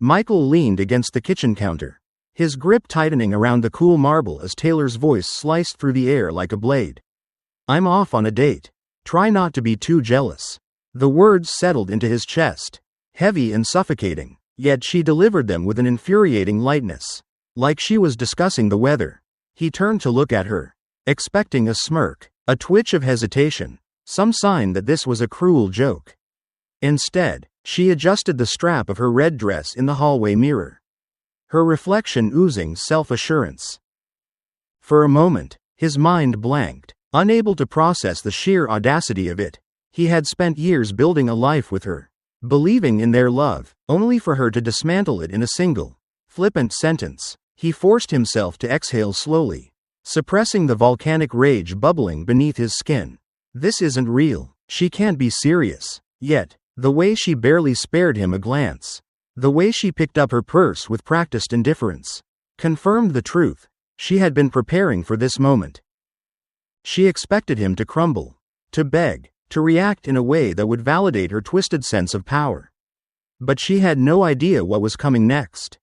Michael leaned against the kitchen counter, his grip tightening around the cool marble as Taylor's voice sliced through the air like a blade. "I'm off on a date. Try not to be too jealous." The words settled into his chest, heavy and suffocating, yet she delivered them with an infuriating lightness, like she was discussing the weather. He turned to look at her, expecting a smirk, a twitch of hesitation, some sign that this was a cruel joke. Instead, she adjusted the strap of her red dress in the hallway mirror, her reflection oozing self-assurance. For a moment, his mind blanked, unable to process the sheer audacity of it. He had spent years building a life with her, believing in their love, only for her to dismantle it in a single, flippant sentence. He forced himself to exhale slowly, suppressing the volcanic rage bubbling beneath his skin. This isn't real. She can't be serious. Yet, the way she barely spared him a glance, the way she picked up her purse with practiced indifference, confirmed the truth. She had been preparing for this moment. She expected him to crumble, to beg, to react in a way that would validate her twisted sense of power. But she had no idea what was coming next.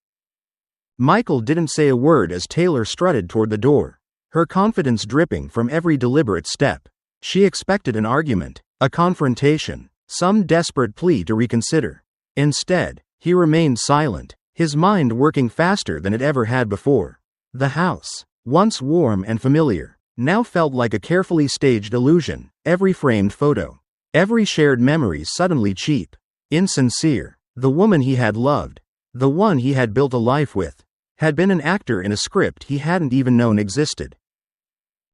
Michael didn't say a word as Taylor strutted toward the door, her confidence dripping from every deliberate step. She expected an argument, a confrontation, some desperate plea to reconsider. Instead, he remained silent, his mind working faster than it ever had before. The house, once warm and familiar, now felt like a carefully staged illusion, every framed photo, every shared memory suddenly cheap, insincere. The woman he had loved, the one he had built a life with, had been an actor in a script he hadn't even known existed.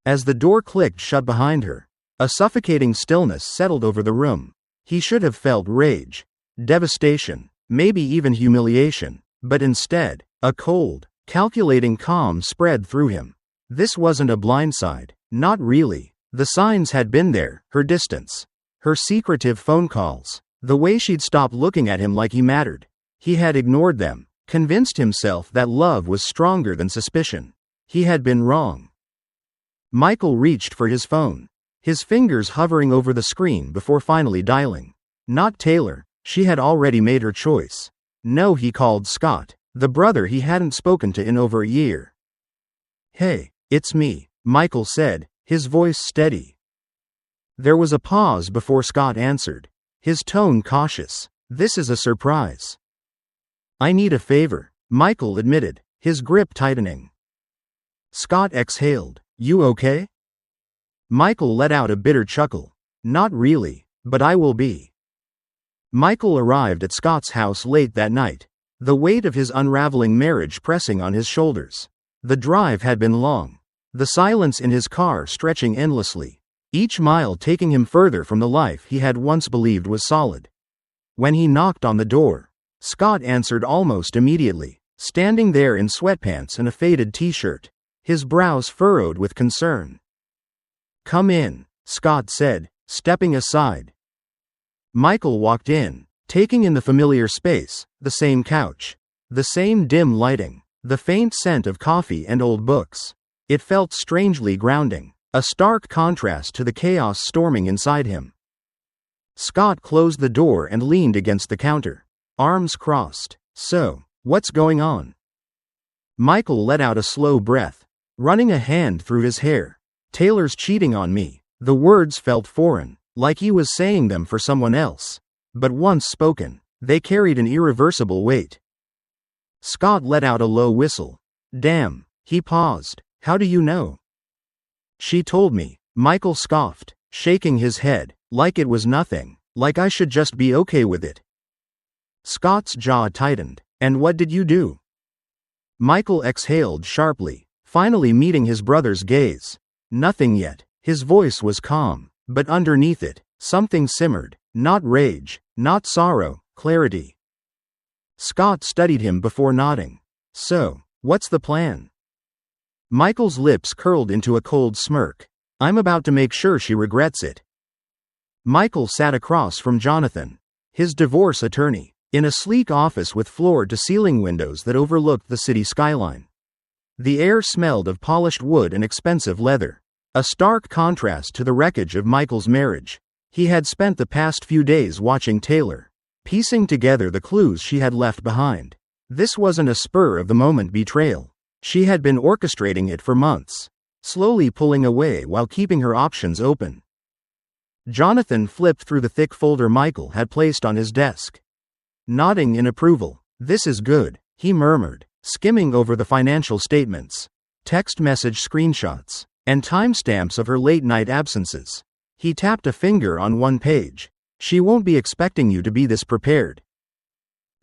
As the door clicked shut behind her, a suffocating stillness settled over the room. He should have felt rage, devastation, maybe even humiliation, but instead, a cold, calculating calm spread through him. This wasn't a blindside, not really. The signs had been there, her distance, her secretive phone calls, the way she'd stopped looking at him like he mattered. He had ignored them, convinced himself that love was stronger than suspicion. He had been wrong. Michael reached for his phone, his fingers hovering over the screen before finally dialing. Not Taylor, she had already made her choice. No, he called Scott, the brother he hadn't spoken to in over a year. "Hey, it's me," Michael said, his voice steady. There was a pause before Scott answered, his tone cautious. "This is a surprise." "I need a favor," Michael admitted, his grip tightening. Scott exhaled. "You okay?" Michael let out a bitter chuckle. "Not really, but I will be." Michael arrived at Scott's house late that night, the weight of his unraveling marriage pressing on his shoulders. The drive had been long, the silence in his car stretching endlessly, each mile taking him further from the life he had once believed was solid. When he knocked on the door, Scott answered almost immediately, standing there in sweatpants and a faded t-shirt, his brows furrowed with concern. "Come in," Scott said, stepping aside. Michael walked in, taking in the familiar space, the same couch, the same dim lighting, the faint scent of coffee and old books. It felt strangely grounding, a stark contrast to the chaos storming inside him. Scott closed the door and leaned against the counter, arms crossed. "So, what's going on?" Michael let out a slow breath, running a hand through his hair. "Taylor's cheating on me." The words felt foreign, like he was saying them for someone else. But once spoken, they carried an irreversible weight. Scott let out a low whistle. "Damn." He paused. "How do you know?" "She told me," Michael scoffed, shaking his head, like it was nothing, like I should just be okay with it. Scott's jaw tightened. "And what did you do?" Michael exhaled sharply, finally meeting his brother's gaze. "Nothing yet." His voice was calm, but underneath it, something simmered. Not rage, not sorrow, clarity. Scott studied him before nodding. "So, what's the plan?" Michael's lips curled into a cold smirk. "I'm about to make sure she regrets it." Michael sat across from Jonathan, his divorce attorney, in a sleek office with floor-to-ceiling windows that overlooked the city skyline. The air smelled of polished wood and expensive leather, a stark contrast to the wreckage of Michael's marriage. He had spent the past few days watching Taylor, piecing together the clues she had left behind. This wasn't a spur-of-the-moment betrayal. She had been orchestrating it for months, slowly pulling away while keeping her options open. Jonathan flipped through the thick folder Michael had placed on his desk. Nodding in approval. "This is good," he murmured, skimming over the financial statements, text message screenshots, and timestamps of her late-night absences. He tapped a finger on one page. "She won't be expecting you to be this prepared."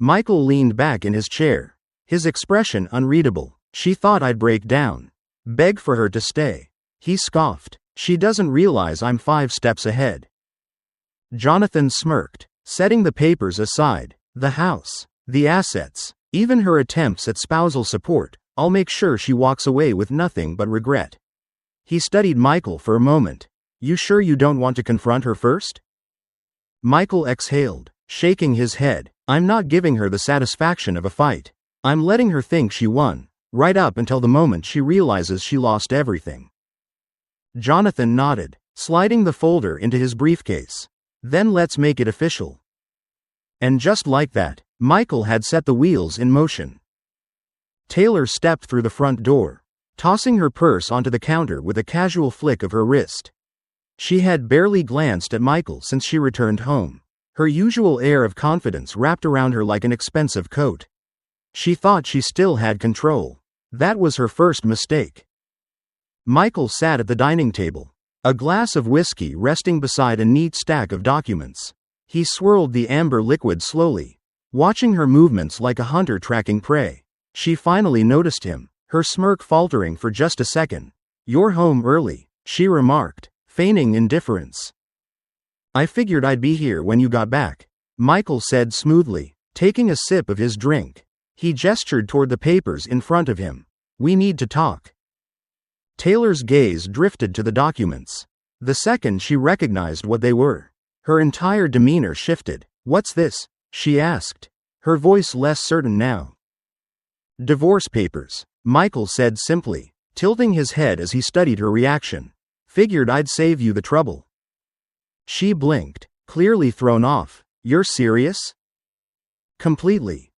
Michael leaned back in his chair, his expression unreadable. "She thought I'd break down. Beg for her to stay." He scoffed. "She doesn't realize I'm 5 steps ahead." Jonathan smirked, setting the papers aside. "The house, the assets, even her attempts at spousal support, I'll make sure she walks away with nothing but regret." He studied Michael for a moment. "You sure you don't want to confront her first?" Michael exhaled, shaking his head. "I'm not giving her the satisfaction of a fight. I'm letting her think she won, right up until the moment she realizes she lost everything." Jonathan nodded, sliding the folder into his briefcase. "Then let's make it official." And just like that, Michael had set the wheels in motion. Taylor stepped through the front door, tossing her purse onto the counter with a casual flick of her wrist. She had barely glanced at Michael since she returned home, her usual air of confidence wrapped around her like an expensive coat. She thought she still had control. That was her first mistake. Michael sat at the dining table, a glass of whiskey resting beside a neat stack of documents. He swirled the amber liquid slowly, watching her movements like a hunter tracking prey. She finally noticed him, her smirk faltering for just a second. "You're home early," she remarked, feigning indifference. "I figured I'd be here when you got back," Michael said smoothly, taking a sip of his drink. He gestured toward the papers in front of him. "We need to talk." Taylor's gaze drifted to the documents. The second she recognized what they were, her entire demeanor shifted. "What's this?" she asked, her voice less certain now. "Divorce papers," Michael said simply, tilting his head as he studied her reaction. "Figured I'd save you the trouble." She blinked, clearly thrown off. "You're serious?" "Completely."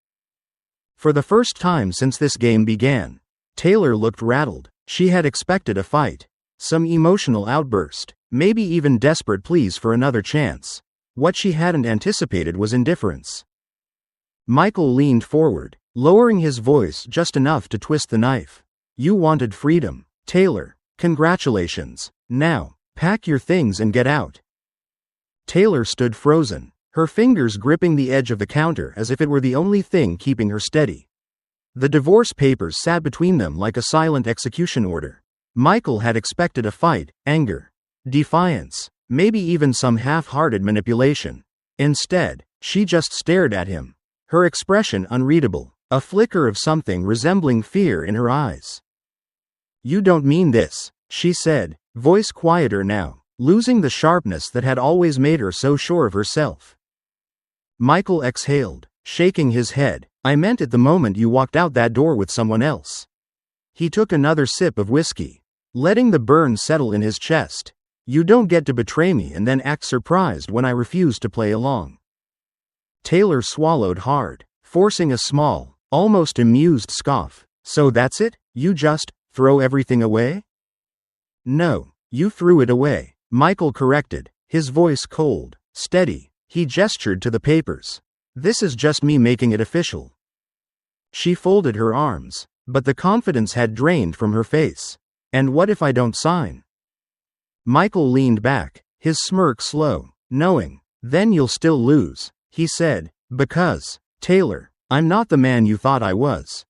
For the first time since this game began, Taylor looked rattled. She had expected a fight, some emotional outburst, maybe even desperate pleas for another chance. What she hadn't anticipated was indifference. Michael leaned forward, lowering his voice just enough to twist the knife. "You wanted freedom, Taylor. Congratulations. Now, pack your things and get out." Taylor stood frozen, her fingers gripping the edge of the counter as if it were the only thing keeping her steady. The divorce papers sat between them like a silent execution order. Michael had expected a fight, anger, defiance, maybe even some half-hearted manipulation. Instead, she just stared at him, her expression unreadable, a flicker of something resembling fear in her eyes. "You don't mean this," she said, voice quieter now, losing the sharpness that had always made her so sure of herself. Michael exhaled, shaking his head. "I meant it the moment you walked out that door with someone else." He took another sip of whiskey, letting the burn settle in his chest. "You don't get to betray me and then act surprised when I refuse to play along." Taylor swallowed hard, forcing a small, almost amused scoff. "So that's it? You just throw everything away?" "No, you threw it away," Michael corrected, his voice cold, steady. He gestured to the papers. "This is just me making it official." She folded her arms, but the confidence had drained from her face. "And what if I don't sign?" Michael leaned back, his smirk slow, knowing. "Then you'll still lose," he said, "because, Taylor, I'm not the man you thought I was."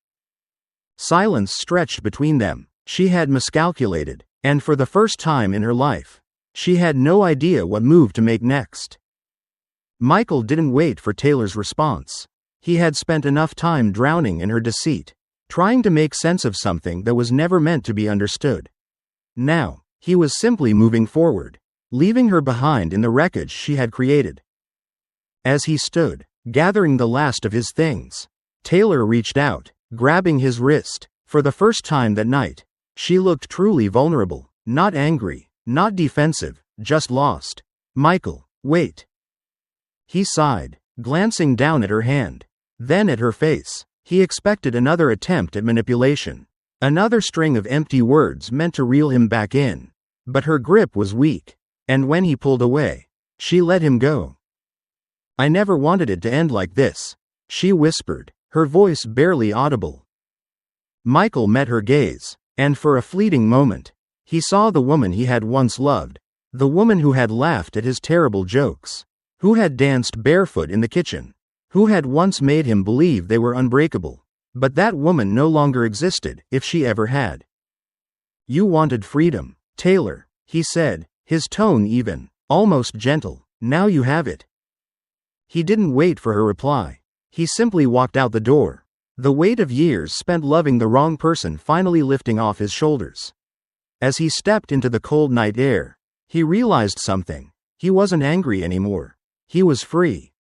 Silence stretched between them. She had miscalculated, and for the first time in her life, she had no idea what move to make next. Michael didn't wait for Taylor's response. He had spent enough time drowning in her deceit, trying to make sense of something that was never meant to be understood. Now, he was simply moving forward, leaving her behind in the wreckage she had created. As he stood, gathering the last of his things, Taylor reached out, grabbing his wrist. For the first time that night, she looked truly vulnerable, not angry, not defensive, just lost. "Michael, wait." He sighed, glancing down at her hand, then at her face. He expected another attempt at manipulation. Another string of empty words meant to reel him back in. But her grip was weak. And when he pulled away, she let him go. "I never wanted it to end like this," she whispered, her voice barely audible. Michael met her gaze, and for a fleeting moment, he saw the woman he had once loved, the woman who had laughed at his terrible jokes, who had danced barefoot in the kitchen, who had once made him believe they were unbreakable. But that woman no longer existed, if she ever had. "You wanted freedom, Taylor," he said, his tone even, almost gentle. "Now you have it." He didn't wait for her reply. He simply walked out the door, the weight of years spent loving the wrong person finally lifting off his shoulders. As he stepped into the cold night air, he realized something. He wasn't angry anymore. He was free.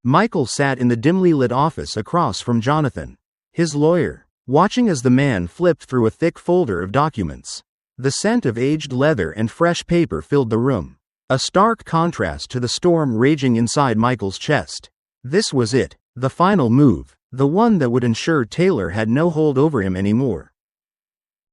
Michael sat in the dimly lit office across from Jonathan, his lawyer, watching as the man flipped through a thick folder of documents. The scent of aged leather and fresh paper filled the room, a stark contrast to the storm raging inside Michael's chest. This was it, the final move, the one that would ensure Taylor had no hold over him anymore.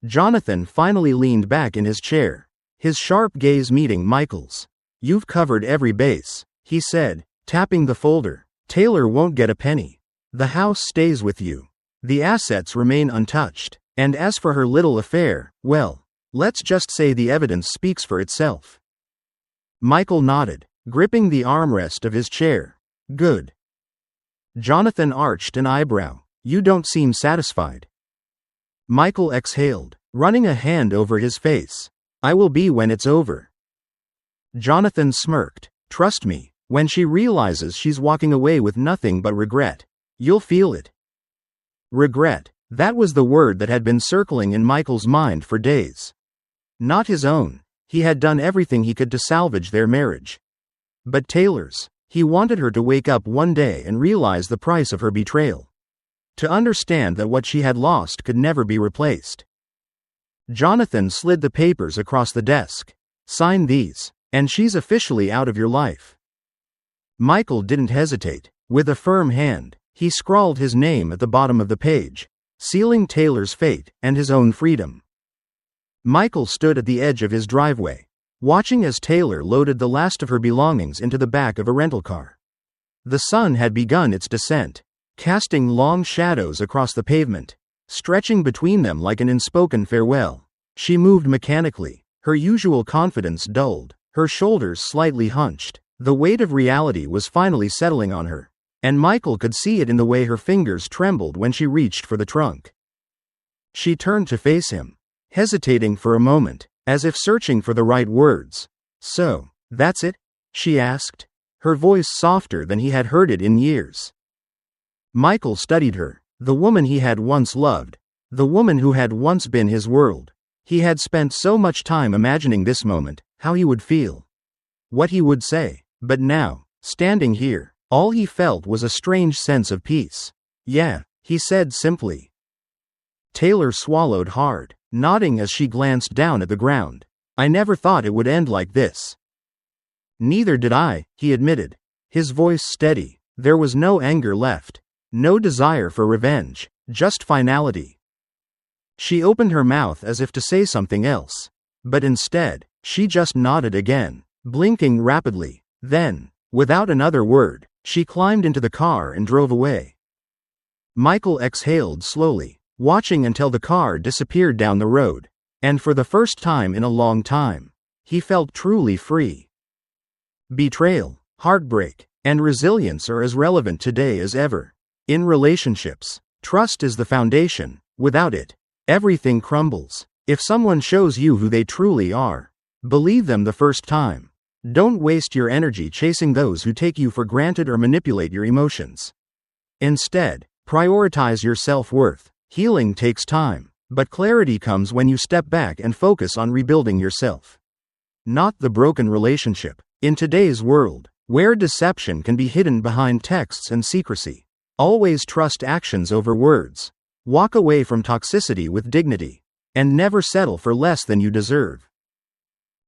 Jonathan finally leaned back in his chair, his sharp gaze meeting Michael's. "You've covered every base," he said, tapping the folder. "Taylor won't get a penny. The house stays with you. The assets remain untouched. And as for her little affair, well, let's just say the evidence speaks for itself." Michael nodded, gripping the armrest of his chair. "Good." Jonathan arched an eyebrow. "You don't seem satisfied." Michael exhaled, running a hand over his face. "I will be when it's over." Jonathan smirked. "Trust me, when she realizes she's walking away with nothing but regret, you'll feel it." Regret, that was the word that had been circling in Michael's mind for days. Not his own. He had done everything he could to salvage their marriage. But Taylor's. He wanted her to wake up one day and realize the price of her betrayal. To understand that what she had lost could never be replaced. Jonathan slid the papers across the desk. "Sign these, and she's officially out of your life." Michael didn't hesitate. With a firm hand, he scrawled his name at the bottom of the page, sealing Taylor's fate and his own freedom. Michael stood at the edge of his driveway, watching as Taylor loaded the last of her belongings into the back of a rental car. The sun had begun its descent, casting long shadows across the pavement, stretching between them like an unspoken farewell. She moved mechanically, her usual confidence dulled, her shoulders slightly hunched. The weight of reality was finally settling on her, and Michael could see it in the way her fingers trembled when she reached for the trunk. She turned to face him, hesitating for a moment, as if searching for the right words. "So, that's it?" she asked, her voice softer than he had heard it in years. Michael studied her, the woman he had once loved, the woman who had once been his world. He had spent so much time imagining this moment, how he would feel, what he would say. But now, standing here, all he felt was a strange sense of peace. "Yeah," he said simply. Taylor swallowed hard, nodding as she glanced down at the ground. "I never thought it would end like this." "Neither did I," he admitted, his voice steady. There was no anger left, no desire for revenge, just finality. She opened her mouth as if to say something else, but instead, she just nodded again, blinking rapidly. Then, without another word, she climbed into the car and drove away. Michael exhaled slowly, watching until the car disappeared down the road, and for the first time in a long time, he felt truly free. Betrayal, heartbreak, and resilience are as relevant today as ever. In relationships, trust is the foundation. Without it, everything crumbles. If someone shows you who they truly are, believe them the first time. Don't waste your energy chasing those who take you for granted or manipulate your emotions. Instead, prioritize your self-worth. Healing takes time, but clarity comes when you step back and focus on rebuilding yourself, not the broken relationship. In today's world, where deception can be hidden behind texts and secrecy, always trust actions over words. Walk away from toxicity with dignity, and never settle for less than you deserve.